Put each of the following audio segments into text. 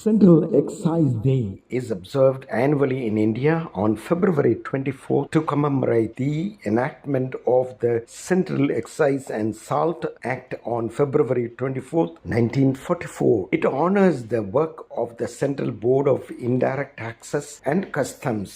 Central Excise Day is observed annually in India on February 24th to commemorate the enactment of the Central Excise and Salt Act on February 24th, 1944. It honors the work of the Central Board of Indirect Taxes and Customs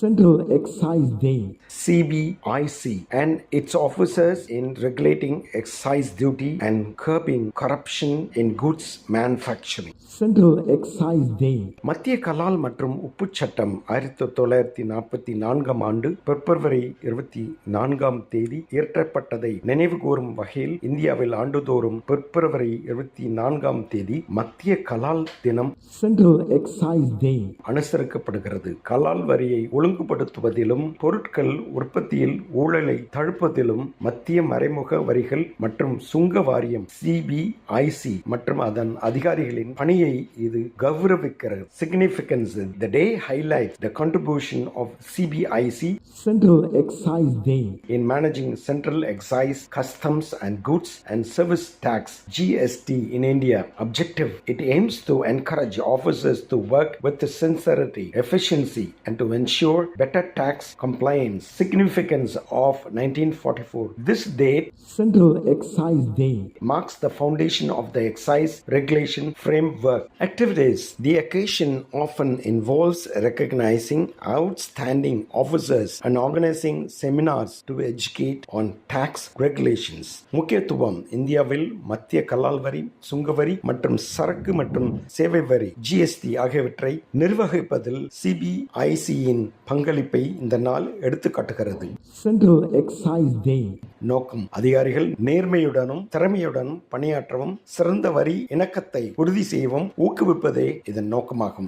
Central Excise Day CBIC and its officers in regulating excise duty and curbing corruption in goods manufacturing. Central Excise Day மத்திய கலால் மற்றும் உப்பு சட்டம் 1944 ஆண்டு பிப்ரவரி 24 இயற்றப்பட்டதை நினைவு கூறும் வகையில் இந்தியாவில் ஆண்டுதோறும் பிப்ரவரி 24 மத்திய கலால் தினம் Central Excise Day அனுசரிக்கப்படுகிறது. கலால் வரியை ஒழுங்குபடுத்துவதிலும் பொருட்கள் உற்பத்தியில் ஊழலை தடுப்பதிலும் மத்திய மறைமுக வரிகள் மற்றும் சுங்க வாரியம் CBIC மற்றும் அதன் அதிகாரிகளின் பணியை இது கௌரவிக்கிறது. Significance. The day highlights the contribution of CBIC Central Excise Day in managing central excise, customs and goods and service tax GST in India. Objective: it aims to encourage officers to work with sincerity, efficiency and to ensure better tax compliance. Significance of 1944. This date Central Excise Day marks the foundation of the excise regulation framework. Activities. The occasion often involves recognizing outstanding officers and organizing seminars to educate on tax regulations. முக்கியத்துவம். இந்தியாவில் மத்திய கலால் வரி, சுங்கவரி மற்றும் சரக்கு மற்றும் சேவை வரி GST ஆகியவற்றை நிர்வகிப்பதில் CBICயின் பங்களிப்பை இந்த நாள் எடுத்துக்காட்டுகிறது. Central Excise Day நோக்கம்: அதிகாரிகள் நேர்மையுடனும் திறமையுடனும் பணியாற்றவும் சிறந்த வரி இணக்கத்தை உறுதி செய்யவும் ஊக்குவிப்பதே இதன் நோக்கமாகும்.